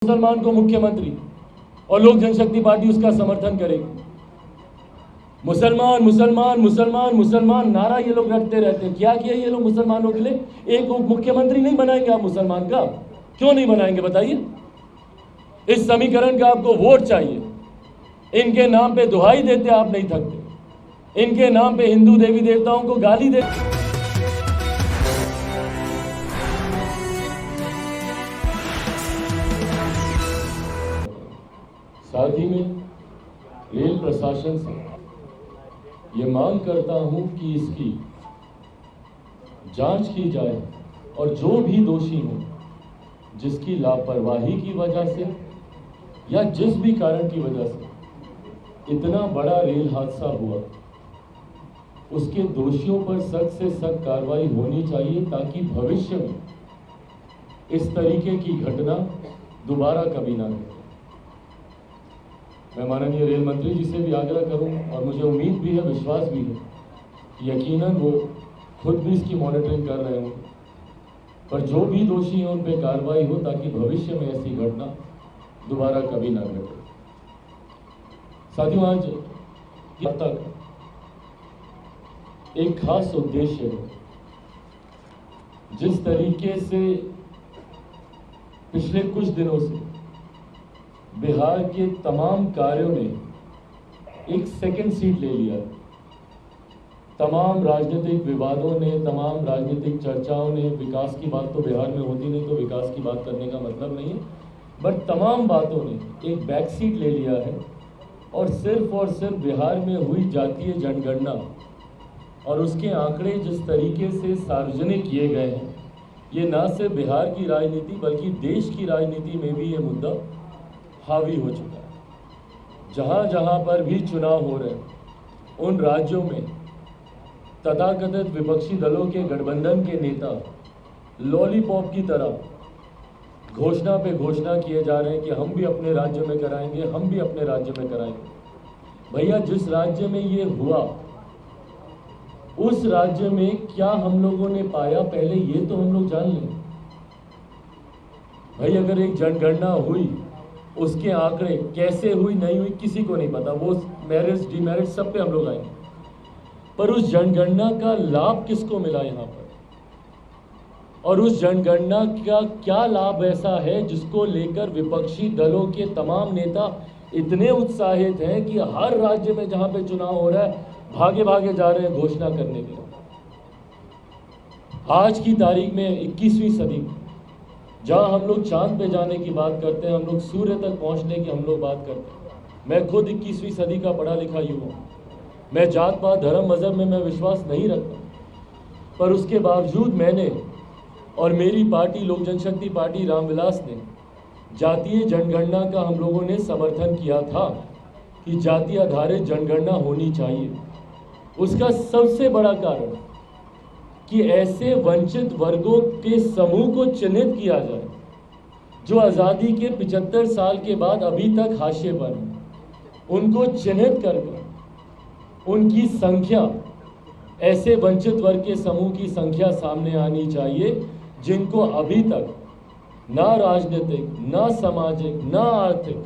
मुसलमान को मुख्यमंत्री और लोक जनशक्ति पार्टी उसका समर्थन करेगी। मुसलमान मुसलमान मुसलमान मुसलमान नारा ये लोग रखते रहते हैं। क्या किया ये लोग मुसलमानों के लिए? एक मुख्यमंत्री नहीं बनाएंगे आप मुसलमान का? क्यों नहीं बनाएंगे बताइए? इस समीकरण का आपको वोट चाहिए। इनके नाम पे दुहाई देते आप नहीं थकते, इनके नाम पे हिंदू देवी देवताओं को गाली देते। साथ ही में रेल प्रशासन से ये मांग करता हूं कि इसकी जांच की जाए और जो भी दोषी हो, जिसकी लापरवाही की वजह से या जिस भी कारण की वजह से इतना बड़ा रेल हादसा हुआ, उसके दोषियों पर सख्त से सख्त कार्रवाई होनी चाहिए ताकि भविष्य में इस तरीके की घटना दोबारा कभी ना घटे। मैं माननीय रेल मंत्री जी से भी आग्रह करूं और मुझे उम्मीद भी है, विश्वास भी है कि यकीनन वो खुद भी इसकी मॉनिटरिंग कर रहे हों, पर जो भी दोषी हैं उन पर कार्रवाई हो ताकि भविष्य में ऐसी घटना दोबारा कभी ना घटे। साथियों, आज तक एक खास उद्देश्य है। जिस तरीके से पिछले कुछ दिनों से बिहार के तमाम कार्यों ने एक सेकंड सीट ले लिया, तमाम राजनीतिक विवादों ने, तमाम राजनीतिक चर्चाओं ने, विकास की बात तो बिहार में होती नहीं तो विकास की बात करने का मतलब नहीं है, बट तमाम बातों ने एक बैक सीट ले लिया है और सिर्फ बिहार में हुई जातीय जनगणना और उसके आंकड़े जिस तरीके से सार्वजनिक किए गए हैं, ये ना सिर्फ बिहार की राजनीति बल्कि देश की राजनीति में भी ये मुद्दा हावी हो चुका है। जहाँ जहाँ पर भी चुनाव हो रहे हैं, उन राज्यों में तथाकथित विपक्षी दलों के गठबंधन के नेता लॉलीपॉप की तरह घोषणा पे घोषणा किए जा रहे हैं कि हम भी अपने राज्य में कराएंगे, हम भी अपने राज्य में कराएंगे। भैया, जिस राज्य में ये हुआ उस राज्य में क्या हम लोगों ने पाया, पहले ये तो हम लोग जान लें। भाई, अगर एक जनगणना हुई, उसके आंकड़े कैसे हुई नहीं हुई किसी को नहीं पता, वो मेरिट्स डिमेरिट्स सब पे हम लोग आएंगे, पर उस जनगणना का लाभ किसको मिला यहाँ पर, और उस जनगणना का क्या लाभ ऐसा है जिसको लेकर विपक्षी दलों के तमाम नेता इतने उत्साहित हैं कि हर राज्य में जहां पे चुनाव हो रहा है भागे भागे जा रहे हैं घोषणा करने के लिए। आज की तारीख में 21वीं सदी जहां हम लोग चांद पे जाने की बात करते हैं, हम लोग सूर्य तक पहुंचने की हम लोग बात करते हैं। मैं खुद 21वीं सदी का पढ़ा लिखा युवा, मैं जात पात धर्म मजहब में मैं विश्वास नहीं रखता, पर उसके बावजूद मैंने और मेरी पार्टी लोक जनशक्ति पार्टी रामविलास ने जातीय जनगणना का हम लोगों ने समर्थन किया था कि जाति आधारित जनगणना होनी चाहिए। उसका सबसे बड़ा कारण कि ऐसे वंचित वर्गों के समूह को चिन्हित किया जाए जो आज़ादी के 75 साल के बाद अभी तक हाशिए पर हैं, उनको चिन्हित कर उनकी संख्या, ऐसे वंचित वर्ग के समूह की संख्या सामने आनी चाहिए जिनको अभी तक ना राजनीतिक, ना सामाजिक, ना आर्थिक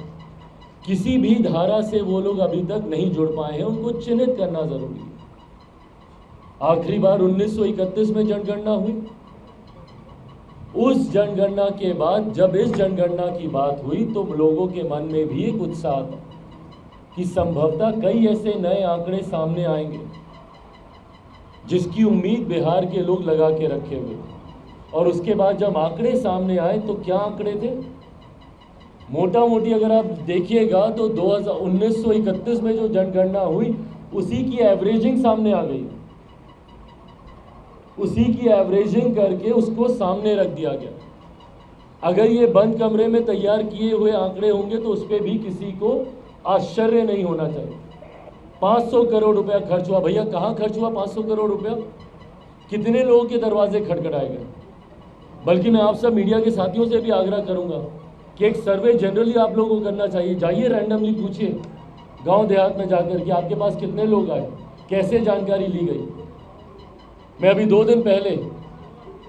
किसी भी धारा से वो लोग अभी तक नहीं जुड़ पाए हैं, उनको चिन्हित करना जरूरी है। आखिरी बार 1931 में जनगणना हुई। उस जनगणना के बाद जब इस जनगणना की बात हुई तो लोगों के मन में भी एक उत्साह था कि संभवतः कई ऐसे नए आंकड़े सामने आएंगे जिसकी उम्मीद बिहार के लोग लगा के रखे हुए। और उसके बाद जब आंकड़े सामने आए तो क्या आंकड़े थे? मोटा मोटी अगर आप देखिएगा तो 1931 में जो जनगणना हुई उसी की एवरेजिंग सामने आ गई, उसी की एवरेजिंग करके उसको सामने रख दिया गया। अगर ये बंद कमरे में तैयार किए हुए आंकड़े होंगे तो उस पर भी किसी को आश्चर्य नहीं होना चाहिए। 500 करोड़ रुपया खर्च हुआ। भैया, कहाँ खर्च हुआ 500 करोड़ रुपया? कितने लोगों के दरवाजे खटखटाए गए? बल्कि मैं आप सब मीडिया के साथियों से भी आग्रह करूंगा कि एक सर्वे जनरली आप लोगों को करना चाहिए। जाइए, रैंडमली पूछिए गांव देहात में जाकर कि आपके पास कितने लोग आए, कैसे जानकारी ली गई। मैं अभी 2 दिन पहले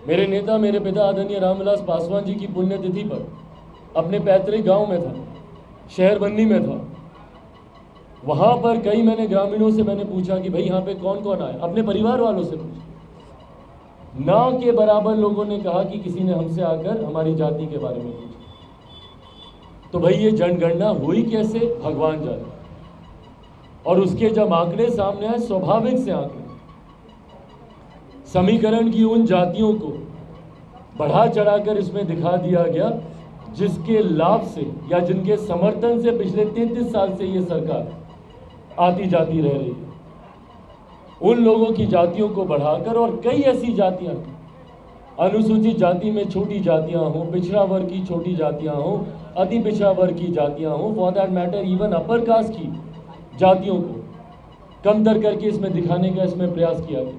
मेरे नेता, मेरे पिता आदरणीय रामविलास पासवान जी की पुण्यतिथि पर अपने पैतृक गांव में था, शहर बन्नी में था। वहां पर कई मैंने ग्रामीणों से मैंने पूछा कि भाई यहाँ पे कौन कौन आया, अपने परिवार वालों से पूछा। ना के बराबर लोगों ने कहा कि किसी ने हमसे आकर हमारी जाति के बारे में पूछा। तो भाई ये जनगणना हुई कैसे, भगवान जाने। और उसके जब आंकड़े सामने आए, स्वाभाविक से आंकड़े, समीकरण की उन जातियों को बढ़ा चढ़ाकर इसमें दिखा दिया गया जिसके लाभ से या जिनके समर्थन से पिछले 33 साल से ये सरकार आती जाती रह रही है। उन लोगों की जातियों को बढ़ाकर, और कई ऐसी जातियां, अनुसूचित जाति में छोटी जातियां हों, पिछड़ा वर्ग की छोटी जातियां हों, अति पिछड़ा वर्ग की जातियां हों, for that matter even upper caste की जातियों को कमतर करके इसमें दिखाने का इसमें प्रयास किया गया।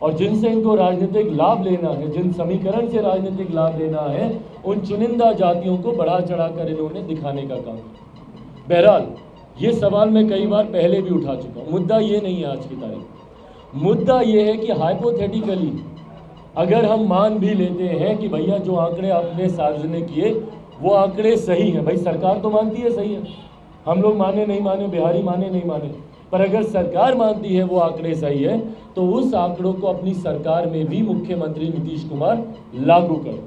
और जिनसे इनको राजनीतिक लाभ लेना है, जिन समीकरण से राजनीतिक लाभ लेना है, उन चुनिंदा जातियों को बढ़ा चढ़ाकर इन्होंने दिखाने का काम किया। बहरहाल ये सवाल मैं कई बार पहले भी उठा चुका हूँ। मुद्दा ये नहीं है आज की तारीख। मुद्दा ये है कि हाइपोथेटिकली अगर हम मान भी लेते हैं कि भैया जो आंकड़े आपने सार्वजनिक किए वो आंकड़े सही हैं, भाई सरकार तो मानती है सही है, हम लोग माने नहीं माने, बिहारी माने नहीं माने, पर अगर सरकार मानती है वो आंकड़े सही है तो उस आंकड़ों को अपनी सरकार में भी मुख्यमंत्री नीतीश कुमार लागू करें।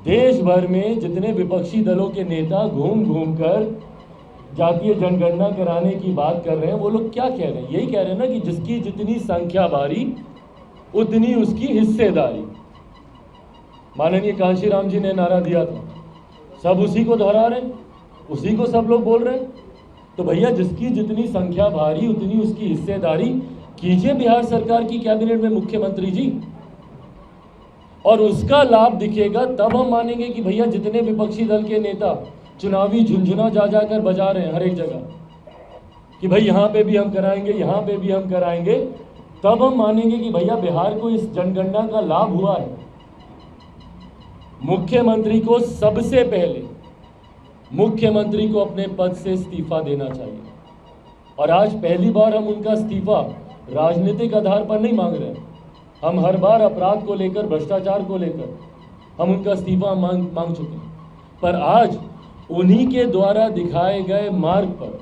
देश भर में जितने विपक्षी दलों के नेता घूम घूम कर जातीय जनगणना कराने की बात कर रहे हैं, वो लोग क्या कह रहे हैं? यही कह रहे हैं ना कि जिसकी जितनी संख्या भारी उतनी उसकी हिस्सेदारी। माननीय कांशीराम जी ने नारा दिया था, सब उसी को दोहरा रहे हैं, उसी को सब लोग बोल रहे हैं। तो भैया जिसकी जितनी संख्या भारी उतनी उसकी हिस्सेदारी कीजिए बिहार सरकार की कैबिनेट में मुख्यमंत्री जी, और उसका लाभ दिखेगा तब हम मानेंगे कि भैया जितने विपक्षी दल के नेता चुनावी झुंझुना जा जाकर बजा रहे हैं हर एक जगह कि भाई यहाँ पे भी हम कराएंगे, यहाँ पे भी हम कराएंगे, तब हम मानेंगे कि भैया बिहार को इस जनगणना का लाभ हुआ है। मुख्यमंत्री को सबसे पहले मुख्यमंत्री को अपने पद से इस्तीफा देना चाहिए। और आज पहली बार हम उनका इस्तीफा राजनीतिक आधार पर नहीं मांग रहे हैं। हम हर बार अपराध को लेकर, भ्रष्टाचार को लेकर हम उनका इस्तीफा मांग चुके हैं, पर आज उन्हीं के द्वारा दिखाए गए मार्ग पर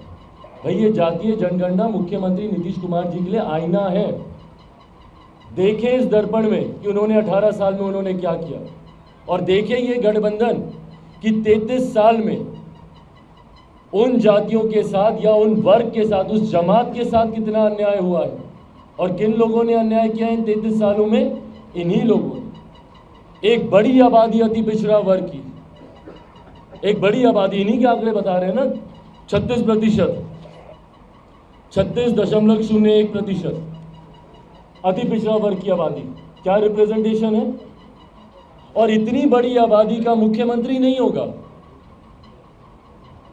भाई ये जातीय जनगणना मुख्यमंत्री नीतीश कुमार जी के लिए आईना है। देखें इस दर्पण में कि उन्होंने 18 साल में उन्होंने क्या किया, और देखें ये गठबंधन कि 33 साल में उन जातियों के साथ या उन वर्ग के साथ, उस जमात के साथ कितना अन्याय हुआ है। और किन लोगों ने अन्याय किया इन 33 सालों में? इन्हीं लोगों ने। एक बड़ी आबादी अति पिछड़ा वर्ग की, एक बड़ी आबादी, इन्हीं के आंकड़े बता रहे हैं ना, 36%, 36.01% अति पिछड़ा वर्ग की आबादी। क्या रिप्रेजेंटेशन है? और इतनी बड़ी आबादी का मुख्यमंत्री नहीं होगा,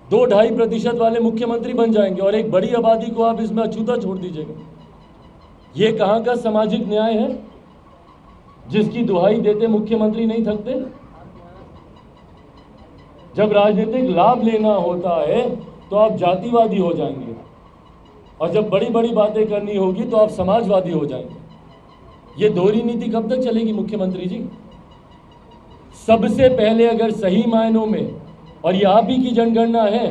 2-2.5% वाले मुख्यमंत्री बन जाएंगे, और एक बड़ी आबादी को आप इसमें अछूता छोड़ दीजिएगा। ये कहां का सामाजिक न्याय है जिसकी दुहाई देते मुख्यमंत्री नहीं थकते? जब राजनीतिक लाभ लेना होता है तो आप जातिवादी हो जाएंगे, और जब बड़ी बड़ी बातें करनी होगी तो आप समाजवादी हो जाएंगे। ये दोहरी नीति कब तक चलेगी मुख्यमंत्री जी? सबसे पहले अगर सही मायनों में, और ये आप ही की जनगणना है,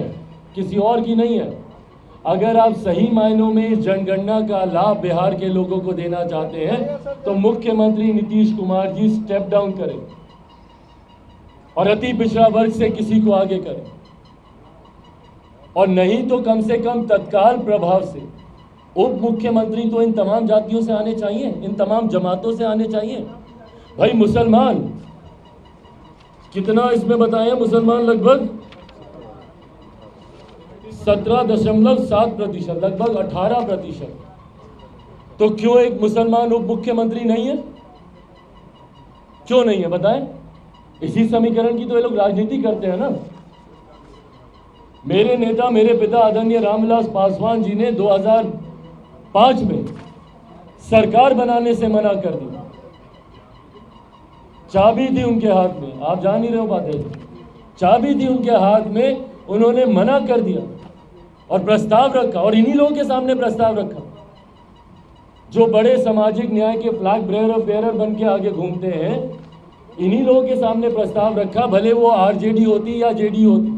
किसी और की नहीं है, अगर आप सही मायनों में इस जनगणना का लाभ बिहार के लोगों को देना चाहते हैं तो मुख्यमंत्री नीतीश कुमार जी स्टेप डाउन करें और अति पिछड़ा वर्ग से किसी को आगे करें, और नहीं तो कम से कम तत्काल प्रभाव से उप मुख्यमंत्री तो इन तमाम जातियों से आने चाहिए, इन तमाम जमातों से आने चाहिए। भाई मुसलमान कितना इसमें बताया? मुसलमान लगभग 17.7%, लगभग 18%। तो क्यों एक मुसलमान उप मुख्यमंत्री नहीं है? क्यों नहीं है बताएं? इसी समीकरण की तो ये लोग राजनीति करते हैं ना। मेरे नेता, मेरे पिता आदरणीय रामविलास पासवान जी ने 2005 में सरकार बनाने से मना कर दी। चाबी थी उनके हाथ में, आप जान ही रहे हो बातें, चाबी थी उनके हाथ में, उन्होंने मना कर दिया और प्रस्ताव रखा, और इन्हीं लोगों के सामने प्रस्ताव रखा जो बड़े सामाजिक न्याय के फ्लैग बेयरर बन के आगे घूमते हैं, इन्हीं लोगों के सामने प्रस्ताव रखा, भले वो आरजेडी होती या जेडी होती।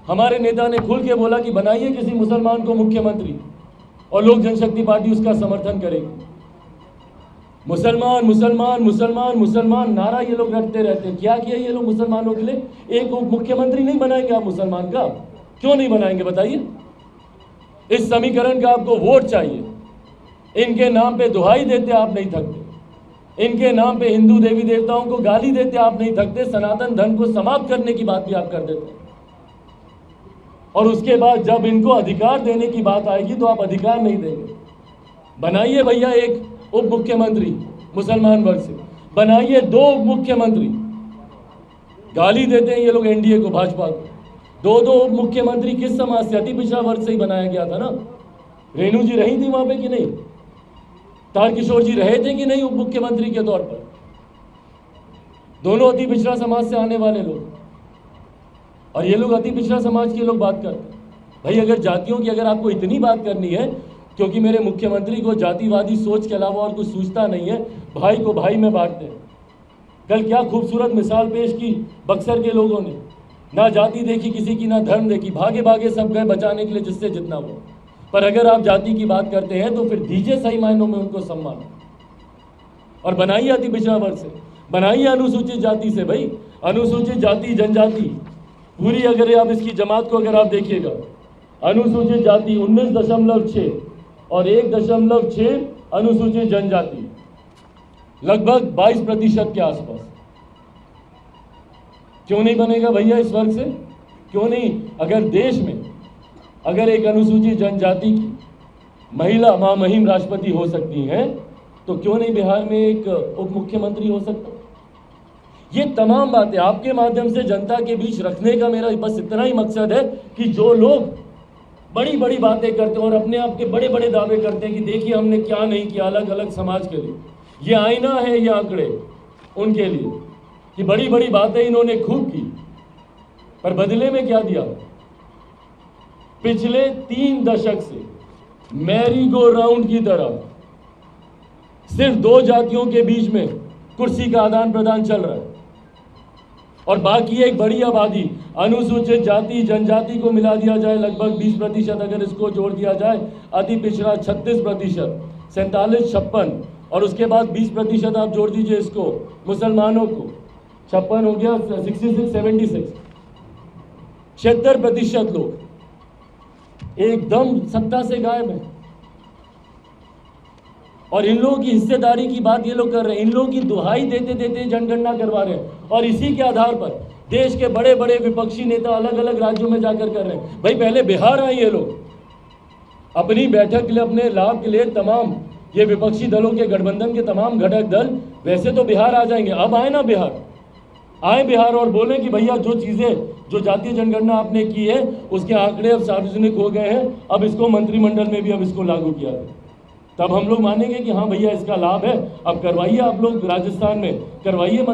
हमारे नेता ने खुल के बोला कि बनाइए किसी मुसलमान को मुख्यमंत्री, और लोक जनशक्ति पार्टी उसका समर्थन करेगी। मुसलमान मुसलमान मुसलमान मुसलमान नारा ये लोग रटते रहते हैं। क्या किया ये लोग मुसलमानों के लिए? एक मुख्यमंत्री नहीं बनाएंगे आप मुसलमान का? क्यों नहीं बनाएंगे बताइए? इस समीकरण का आपको वोट चाहिए। इनके नाम पे दुहाई देते आप नहीं थकते, इनके नाम पे हिंदू देवी देवताओं को गाली देते आप नहीं थकते, सनातन धर्म को समाप्त करने की बात भी आप कर देते। और उसके बाद जब इनको अधिकार देने की बात आएगी तो आप अधिकार नहीं देंगे। बनाइए भैया एक उप मुख्यमंत्री मुसलमान वर्ग से, बनाइए 2 उप मुख्यमंत्री। गाली देते हैं ये लोग एनडीए को, भाजपा को। 2 उप मुख्यमंत्री किस समाज से? अति पिछड़ा वर्ग से ही बनाया गया था ना। रेणु जी रही थी वहां पे कि नहीं? तारकिशोर जी रहे थे कि नहीं उप मुख्यमंत्री के तौर पर? दोनों अति पिछड़ा समाज से आने वाले लोग, और ये लोग अति पिछड़ा समाज के लोग बात करते हैं। भाई अगर जातियों की अगर आपको इतनी बात करनी है, क्योंकि मेरे मुख्यमंत्री को जातिवादी सोच के अलावा और कुछ सूझता नहीं है, भाई को भाई में बांटते हैं। कल क्या खूबसूरत मिसाल पेश की बक्सर के लोगों ने, ना जाति देखी किसी की, ना धर्म देखी, भागे भागे सब गए बचाने के लिए जिससे जितना वो। पर अगर आप जाति की बात करते हैं तो फिर दीजिए सही मायनों में उनको सम्मान, और बनाइए अति पिछड़ा वर्ग से, बनाइए अनुसूचित जाति से। भाई अनुसूचित जाति जनजाति पूरी, अगर आप इसकी जमात को अगर आप देखिएगा, अनुसूचित जाति 19.6 और 1.6 अनुसूचित जनजाति, लगभग 22% के आसपास। क्यों नहीं बनेगा भैया इस वर्ग से? क्यों नहीं? अगर देश में अगर एक अनुसूचित जनजाति की महिला महामहिम राष्ट्रपति हो सकती हैं, तो क्यों नहीं बिहार में एक उप मुख्यमंत्री हो सकता? ये तमाम बातें आपके माध्यम से जनता के बीच रखने का मेरा बस इतना ही मकसद है कि जो लोग बड़ी बड़ी बातें करते हैं और अपने आप के बड़े बड़े दावे करते हैं कि देखिए हमने क्या नहीं किया अलग अलग समाज के लिए, ये आईना है ये आंकड़े उनके लिए कि बड़ी बड़ी बातें इन्होंने खूब की, पर बदले में क्या दिया? पिछले 3 दशक से मैरी गो राउंड की तरह सिर्फ 2 जातियों के बीच में कुर्सी का आदान प्रदान चल रहा है, और बाकी एक बड़ी आबादी अनुसूचित जाति जनजाति को मिला दिया जाए लगभग 20%, अगर इसको जोड़ दिया जाए अति पिछड़ा 36%, 47, 56, और उसके बाद 20% आप जोड़ दीजिए इसको मुसलमानों को, 56 हो गया 66, 76, 76% लोग एकदम सत्ता से गायब है। और इन लोगों की हिस्सेदारी की बात ये लोग कर रहे हैं, इन लोगों की दुहाई देते देते जनगणना करवा रहे हैं, और इसी के आधार पर देश के बड़े बड़े विपक्षी नेता अलग अलग राज्यों में जाकर कर रहे हैं। भाई पहले बिहार आए ये लोग अपनी बैठक के लिए, अपने लाभ के लिए, तमाम ये विपक्षी दलों के गठबंधन के तमाम घटक दल वैसे तो बिहार आ जाएंगे, अब आए ना बिहार, आए बिहार और बोले कि भैया जो चीजें जो जातीय जनगणना आपने की है उसके आंकड़े अब सार्वजनिक हो गए हैं, अब इसको मंत्रिमंडल में भी अब इसको लागू किया है। तब हम लोग मानेंगे कि हाँ भैया इसका लाभ है, अब करवाइए आप लोग राजस्थान में करवाइए।